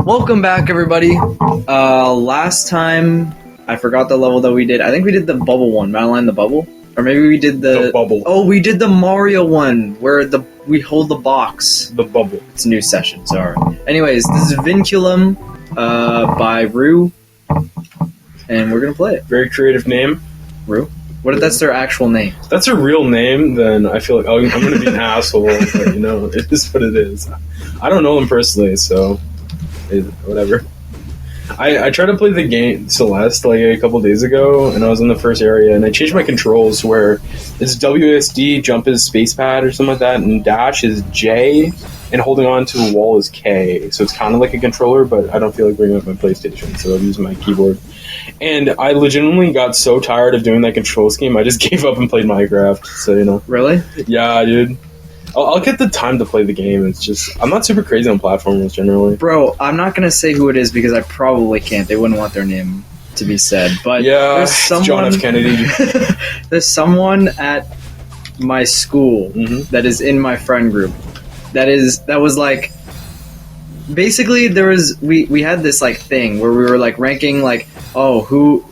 Welcome back, everybody. Last time, I forgot the level that we did. I think we did the bubble one, Madeline the Bubble. Or maybe we did the bubble. Oh, we did the Mario one, where we hold the box. The bubble. It's a new session, sorry. Anyways, this is Vinculum by Rue. And we're gonna play it. Very creative name. Rue? What if that's their actual name? If that's a real name, then I feel like I'm going to be an asshole. But, you know, it is what it is. I don't know them personally, so whatever. I tried to play the game Celeste like a couple days ago, and I was in the first area, and I changed my controls where it's WSD, jump is space pad or something like that, and dash is J, and holding on to a wall is K. So it's kind of like a controller, but I don't feel like bringing up my PlayStation, so I'm using my keyboard. And I legitimately got so tired of doing that control scheme, I just gave up and played Minecraft. So, you know. Really? Yeah, dude. I'll get the time to play the game. It's just, I'm not super crazy on platformers generally. Bro, I'm not going to say who it is because I probably can't. They wouldn't want their name to be said. But yeah, there's someone, John F. Kennedy. There's someone at my school that is in my friend group. That was like, basically we had this like thing where we were like ranking like, oh, who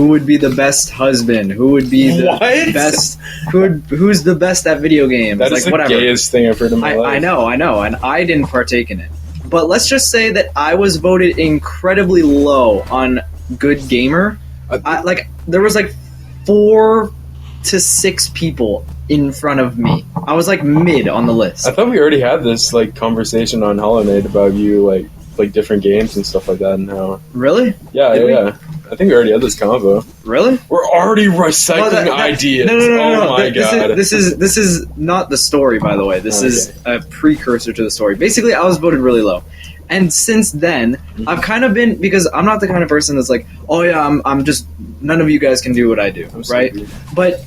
would be the best husband? Who would be the best? Who's the best at video games? That is like, the gayest thing I've heard in my life. I know, and I didn't partake in it. But let's just say that I was voted incredibly low on Good Gamer. There was like 4 to 6 people in front of me. I was like mid on the list. I thought we already had this like conversation on Hollow Knight about you like different games and stuff like that and how. Really? Yeah. I think we already had this convo. Really? We're already recycling ideas. No. Oh my god. This is not the story, by the way. This is a precursor to the story. Basically, I was voted really low. And since then, I've kind of been, because I'm not the kind of person that's like, oh yeah, I'm just, none of you guys can do what I do, right? But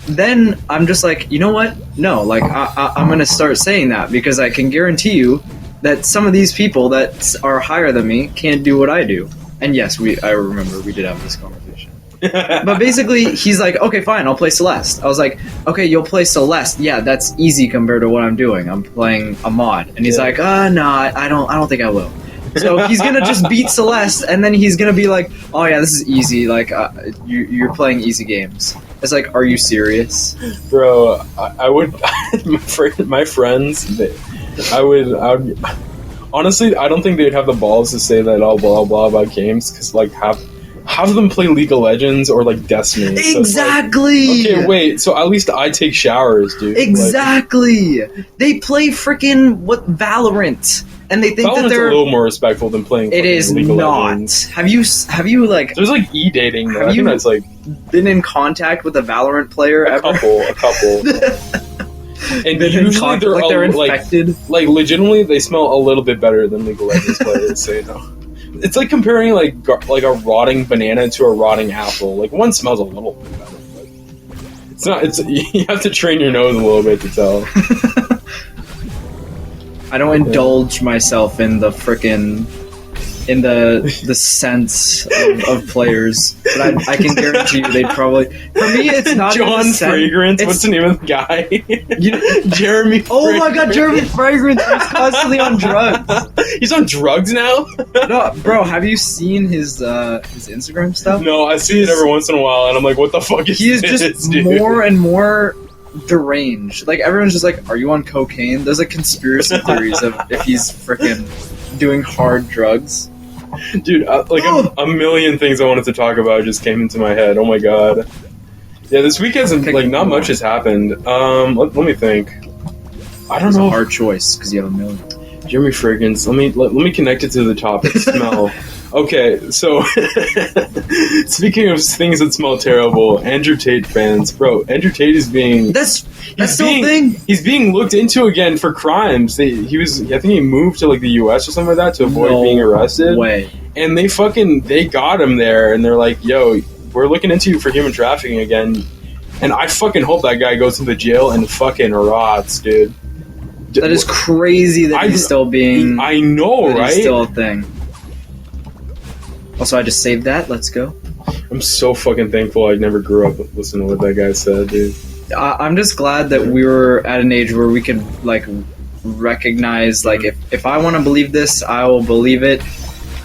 then I'm just like, you know what? No, like I'm going to start saying that because I can guarantee you that some of these people that are higher than me can't do what I do. And yes, I remember we did have this conversation. But basically, he's like, okay, fine, I'll play Celeste. I was like, okay, you'll play Celeste. Yeah, that's easy compared to what I'm doing. I'm playing a mod. And he's like, no, I don't think I will. So he's going to just beat Celeste, and then he's going to be like, oh yeah, this is easy. Like, you're playing easy games. It's like, are you serious? Bro, I would... my friends... I would honestly, I don't think they'd have the balls to say that all blah blah about games because like have them play League of Legends or like Destiny. Exactly. So like, okay, wait. So at least I take showers, dude. Exactly. Like, they play freaking Valorant, and they think Valorant's that they're a little more respectful than playing. It is League of not. Legends. Have you like? There's like e-dating. Have you that's like been in contact with a Valorant player a ever? A couple. And usually they're infected. Like legitimately, they smell a little bit better than League of Legends players. So you know, it's like comparing like a rotting banana to a rotting apple. Like one smells a little bit better, but it's not. It's you have to train your nose a little bit to tell. I don't indulge myself in the frickin' in the sense of players, but I can guarantee you they'd probably. For me, it's not John Fragrance. What's the name of the guy? Jeremy. Oh my god, Jeremy Fragrance is constantly on drugs. He's on drugs now. No, bro, have you seen his Instagram stuff? No, I see it every once in a while, and I'm like, what the fuck is this? He is just dude? More and more deranged. Like everyone's just like, are you on cocaine? There's like conspiracy theories of if he's freaking doing hard drugs. Dude, a million things I wanted to talk about just came into my head. Oh my god. Yeah, this week hasn't, like, not much has happened. Let me think. I don't know. It's a hard choice, because you have a million. Jeremy Fragrance, let me connect it to the topic. Smell. Okay, so, speaking of things that smell terrible, Andrew Tate fans. Bro, Andrew Tate is being... That's still a thing? He's being looked into again for crimes. I think he moved to, like, the US or something like that to avoid being arrested. Way. And they got him there, and they're like, yo, we're looking into you for human trafficking again. And I fucking hope that guy goes to the jail and fucking rots, dude. That is crazy that he's still being... I know, right? He's still a thing. Also, I just saved that. Let's go. I'm so fucking thankful I never grew up listening to what that guy said, dude. I'm just glad that we were at an age where we could, like, recognize like if I want to believe this, I will believe it.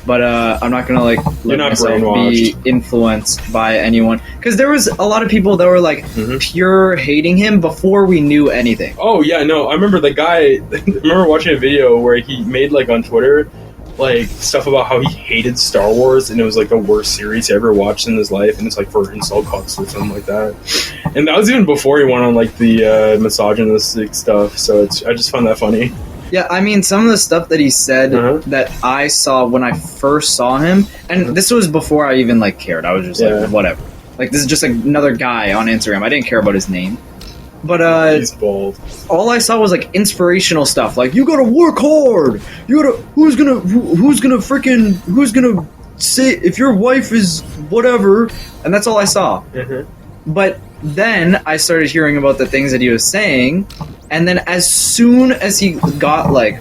But I'm not gonna like let myself be influenced by anyone, because there was a lot of people that were like pure hating him before we knew anything. Oh yeah, no, I remember the guy. I remember watching a video where he made like on Twitter like stuff about how he hated Star Wars and it was like the worst series he ever watched in his life, and it's like for insult cucks or something like that. And that was even before he went on like the misogynistic stuff. So I just found that funny. Yeah, I mean, some of the stuff that he said that I saw when I first saw him, and this was before I even, like, cared. I was just like, whatever. Like, this is just like, another guy on Instagram. I didn't care about his name. But, he's bold. All I saw was, like, inspirational stuff. Like, you gotta work hard! You gotta... Who's gonna say... If your wife is whatever... And that's all I saw. But then I started hearing about the things that he was saying... And then as soon as he got, like,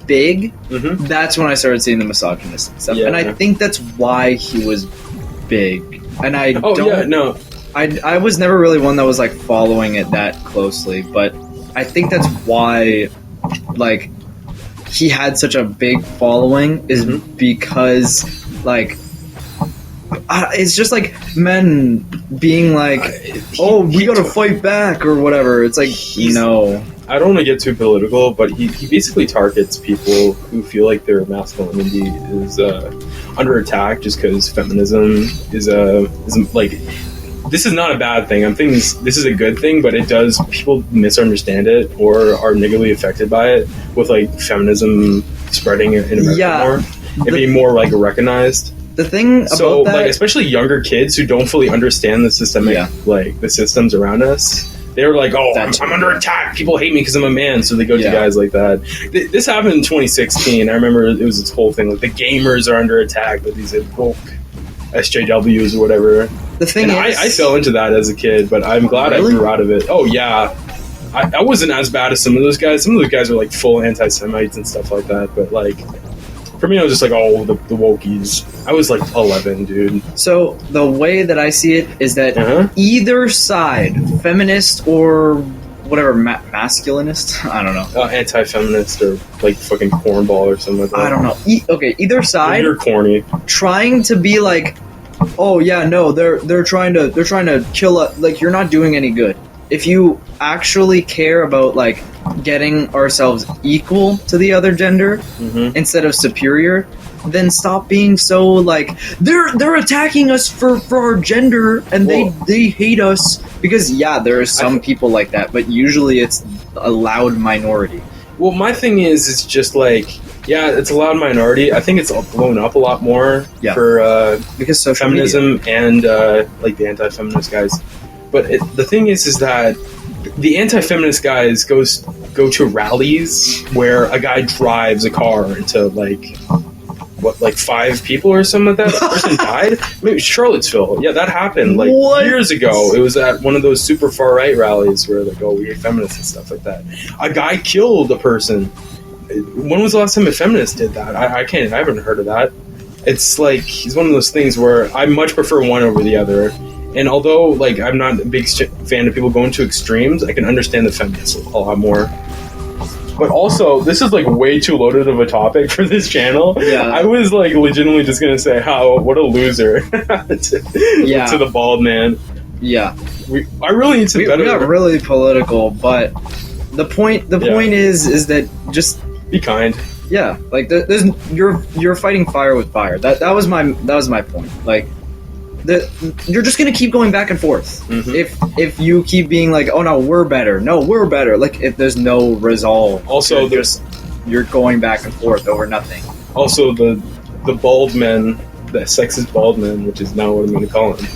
big, that's when I started seeing the misogynistic stuff. And I think that's why he was big. And I I was never really one that was, like, following it that closely. But I think that's why, like, he had such a big following is because, like... it's just like men being like, we gotta fight back or whatever. It's like, no. I don't want to get too political, but he basically targets people who feel like their masculinity is under attack just because feminism is like, this is not a bad thing. I'm thinking this is a good thing, but it does, people misunderstand it or are negatively affected by it with like feminism spreading in America more and being more like recognized. The thing about that, like, especially younger kids who don't fully understand the systemic, like the systems around us, they're like, I'm under attack. People hate me because I'm a man, so they go to guys like that. This happened in 2016. I remember it was this whole thing like the gamers are under attack with these woke SJWs or whatever. The thing is, I fell into that as a kid, but I'm glad I grew out of it. Oh yeah, I wasn't as bad as some of those guys. Some of those guys are like full anti-Semites and stuff like that, but like. For me, I was just like, the wokies. I was like 11, dude. So the way that I see it is that either side, feminist or whatever, masculinist, I don't know. Anti-feminist or like fucking cornball or something like that. I don't know. Either side. You're corny. Trying to be like, they're trying to kill us. Like, you're not doing any good. If you actually care about like getting ourselves equal to the other gender instead of superior, then stop being so like they're attacking us for our gender and they hate us because there are some people like that, but usually it's a loud minority. Well, my thing is it's just like it's a loud minority. I think it's blown up a lot more for because social feminism media. And like the anti-feminist guys. But the thing is that the anti-feminist guys go to rallies where a guy drives a car into like 5 people or something like that. A person died. Maybe Charlottesville. Yeah, that happened like years ago. It was at one of those super far right rallies where like, we hate feminists and stuff like that. A guy killed a person. When was the last time a feminist did that? I haven't heard of that. It's like he's one of those things where I much prefer one over the other. And although, like, I'm not a big fan of people going to extremes, I can understand the feminists a lot more. But also, this is, like, way too loaded of a topic for this channel. Yeah. I was, like, legitimately just gonna say, what a loser to the bald man. Yeah. I really need to better... We got really political, but the point is that just... Be kind. Yeah. Like, you're fighting fire with fire. That was my point. Like... you're just gonna keep going back and forth. If you keep being like, no, we're better. Like, if there's no resolve. Also, you're going back and forth over nothing. Also, the bald men, the sexist bald men, which is now what I'm going to call them,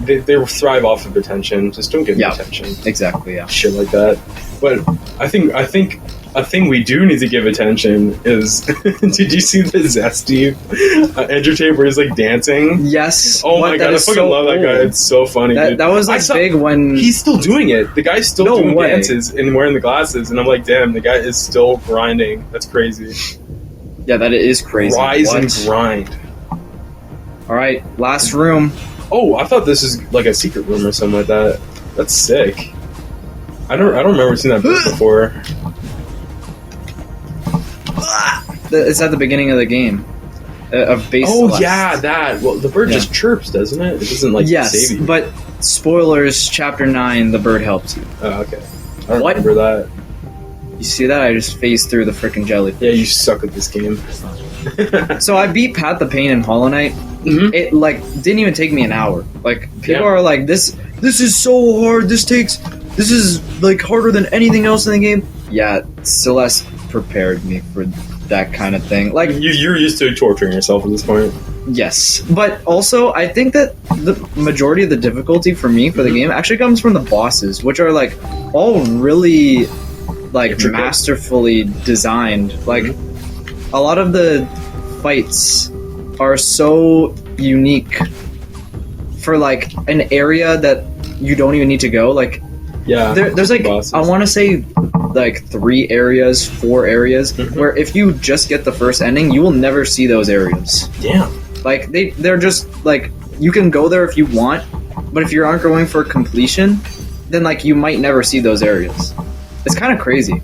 they thrive off of attention. Just don't give them attention. Exactly. Yeah. Shit like that. But I think a thing we do need to give attention is did you see the Zesty Andrew Tate where he's like dancing? Yes. Oh my god, I fucking love that guy. It's so funny. That was like big when he's still doing it. The guy's still doing dances and wearing the glasses, and I'm like, damn, the guy is still grinding. That's crazy. Yeah, that is crazy. Rise and grind. All right, last room. Oh, I thought this is like a secret room or something like that. That's sick. I don't remember seeing that book before. It's at the beginning of the game. Of base. Oh Celeste. yeah, that. Well, the bird just chirps, doesn't it? It doesn't like yes, save you. but spoilers. Chapter 9, the bird helps you. Oh, okay. I don't What? remember that. You see that? I just phased through the freaking jelly. Yeah, you suck at this game. So I beat Pat the Pain in Hollow Knight. Mhm. It like didn't even take me an hour. Like people Yeah. are like, this is so hard. This is like harder than anything else in the game. Yeah, Celeste prepared me for that kind of thing. Like You're used to torturing yourself at this point. yes, but also I think that the majority of the difficulty for me for the game actually comes from the bosses, which are like all really like Intricate. masterfully designed. Like a lot of the fights are so unique for like an area that you don't even need to go. Like Yeah. there's like bosses. I want to say like 4 areas where if you just get the first ending, you will never see those areas. Damn. Like they're just like you can go there if you want, but if you aren't going for completion, then like you might never see those areas. It's kind of crazy.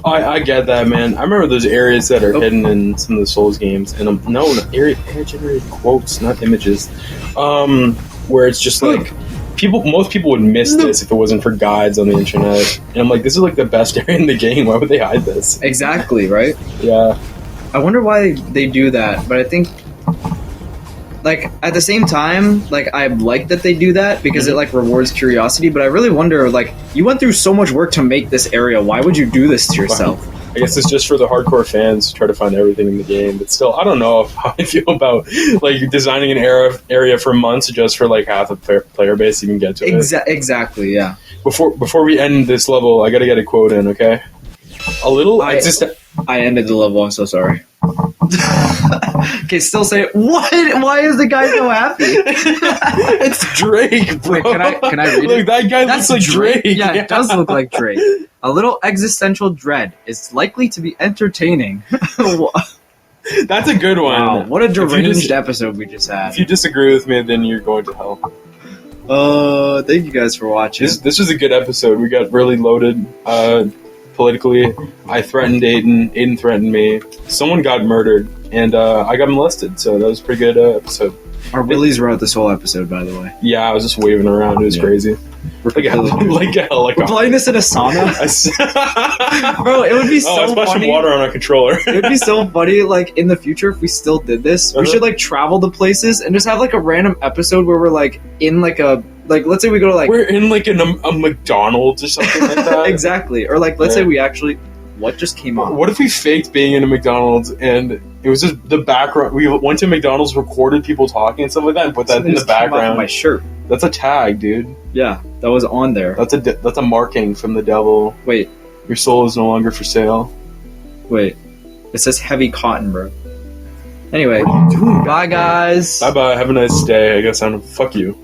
I get that, man. I remember those areas that are hidden in some of the Souls games, and area generated quotes, not images. Where it's just like most people would miss this if it wasn't for guides on the internet. And I'm like, this is like the best area in the game. Why would they hide this? Exactly, right? Yeah. I wonder why they do that, but I think like at the same time, like I like that they do that because it like rewards curiosity, but I really wonder like you went through so much work to make this area. Why would you do this to yourself? I guess it's just for the hardcore fans to try to find everything in the game. But still, I don't know how I feel about like designing an area for months just for like half the player base you can get to it. Exactly, yeah. Before we end this level, I gotta get a quote in, okay? I ended the level. I'm so sorry. Okay, still say it. What? Why is the guy so happy? It's Drake, bro. Wait, can I read Look, it? that guy looks like Drake. Yeah, it does look like Drake. A little existential dread is likely to be entertaining. That's a good one. Wow, what a If you deranged episode we just had. If you disagree with me, then you're going to hell. Thank you guys for watching. This was a good episode. We got really loaded politically. I threatened Aiden. Aiden threatened me. Someone got murdered, and I got molested. So that was a pretty good episode. Our willies were out this whole episode, by the way. Yeah, I was just waving around. It was crazy. We're Like a We're playing this in a sauna. Bro, it would be so I splashed funny. some water on our controller. It would be so funny, like, in the future, if we still did this, we should, like, travel to places and just have, like, a random episode where we're, like, in, like, a... Like, let's say we go to, like... We're in, like, a McDonald's or something like that. Exactly. Or, like, let's say we actually... What just came on? What if we faked being in a McDonald's and it was just the background? We went to McDonald's, recorded people talking and stuff like that, and put that in the background. My shirt. That's a tag, dude. Yeah, that was on there. That's a marking from the devil. Wait. Your soul is no longer for sale. Wait. It says heavy cotton, bro. Anyway. What are you doing? Bye, guys. Bye bye. Have a nice day. I guess fuck you.